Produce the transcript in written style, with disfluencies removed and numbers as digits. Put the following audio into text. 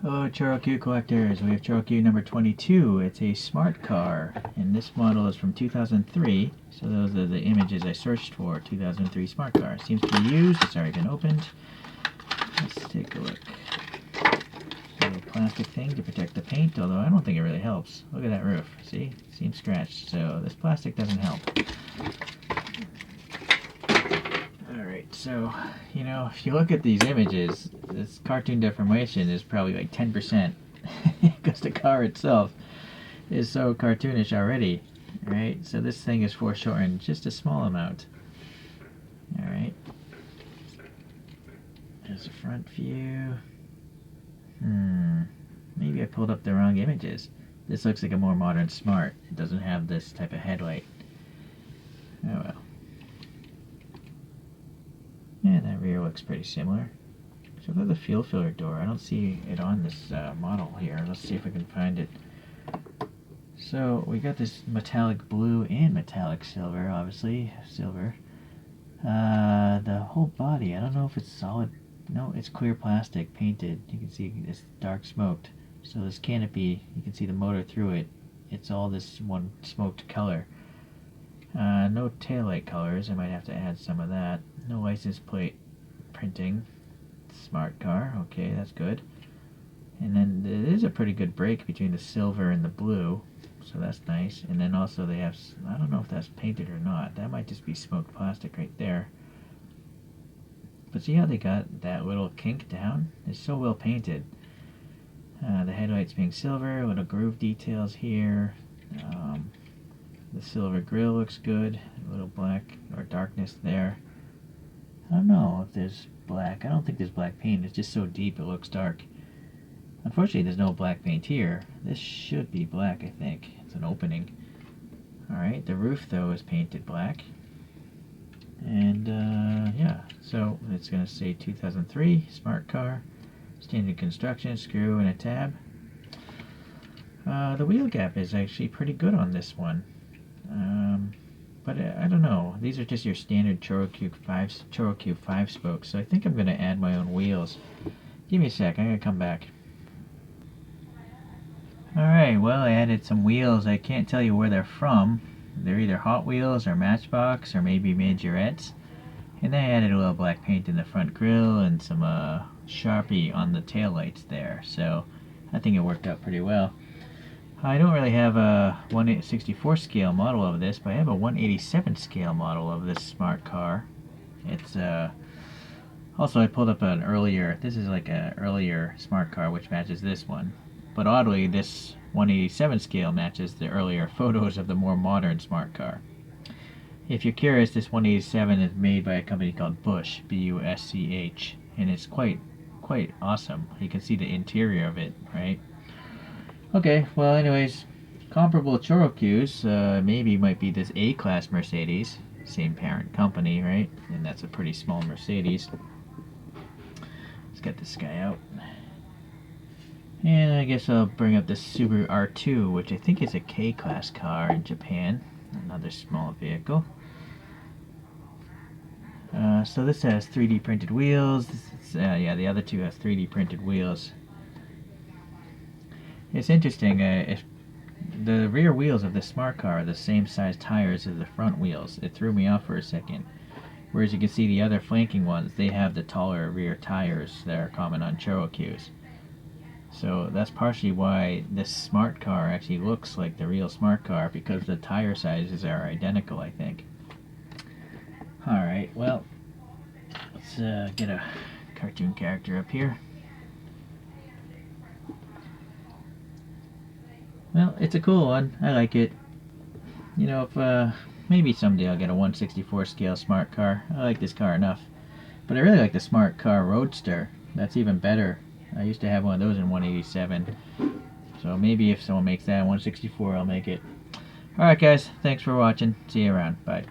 Hello Choro-Q collectors, we have Choro-Q number 22. It's a smart car, and this model is from 2003, so those are the images I searched for. 2003 smart car. Seems to be used, it's already been opened. Let's take a look. A little plastic thing to protect the paint, although I don't think it really helps. Look at that roof, see? It seems scratched, so this plastic doesn't help. Alright, so, you know, if you look at these images, this cartoon deformation is probably like 10%, because the car itself is so cartoonish already, right? So this thing is foreshortened just a small amount. Alright. There's a front view. Maybe I pulled up the wrong images. This looks like a more modern Smart. It doesn't have this type of headlight. Oh well. Yeah, that rear looks pretty similar. So there's the fuel filler door. I don't see it on this model here. Let's see if we can find it. So we got this metallic blue and metallic silver, obviously. Silver. The whole body, I don't know if it's solid. No, it's clear plastic painted. You can see it's dark smoked. So this canopy, you can see the motor through it. It's all this one smoked color. No taillight colors. I might have to add some of that. No license plate printing. Smart car. Okay, that's good. And then there is a pretty good break between the silver and the blue. So that's nice. And then also they have, I don't know if that's painted or not. That might just be smoked plastic right there. But see how they got that little kink down? It's so well painted. The headlights being silver, little groove details here. The silver grille looks good. A little black or darkness there. I don't know if there's black. I don't think there's black paint. It's just so deep it looks dark. Unfortunately, there's no black paint here. This should be black, I think. It's an opening. Alright, the roof, though, is painted black. And, yeah. So, it's going to say 2003, smart car. Standard construction, screw and a tab. The wheel gap is actually pretty good on this one. But I don't know. These are just your standard Choro-Q 5 spokes. So I think I'm going to add my own wheels. Give me a sec. I'm going to come back. Alright, well, I added some wheels. I can't tell you where they're from. They're either Hot Wheels or Matchbox or maybe Majorettes. And then I added a little black paint in the front grille and some Sharpie on the taillights there. So I think it worked out pretty well. I don't really have a 1/64 scale model of this, but I have a 1/87 scale model of this smart car. It's also I pulled up an earlier, this is like an earlier smart car which matches this one. But oddly, this 1/87 scale matches the earlier photos of the more modern smart car. If you're curious, this 1/87 is made by a company called Busch, B-U-S-C-H, and it's quite awesome. You can see the interior of it, right? Okay, well, anyways, comparable Choro-Qs maybe might be this A-Class Mercedes, same parent company, right? And that's a pretty small Mercedes. Let's get this guy out. And I guess I'll bring up this Subaru R2, which I think is a K-Class car in Japan. Another small vehicle. So this has 3D printed wheels. Yeah, the other two have 3D printed wheels. It's interesting, if the rear wheels of the smart car are the same size tires as the front wheels. It threw me off for a second. Whereas you can see the other flanking ones, they have the taller rear tires that are common on Choro-Qs. So that's partially why this smart car actually looks like the real smart car, because the tire sizes are identical, I think. Alright, well, let's get a cartoon character up here. Well, it's a cool one. I like it. You know, if maybe someday I'll get a 1/64 scale smart car. I like this car enough. But I really like the smart car Roadster. That's even better. I used to have one of those in 1/87. So maybe if someone makes that 1/64, I'll make it. Alright guys, thanks for watching. See you around. Bye.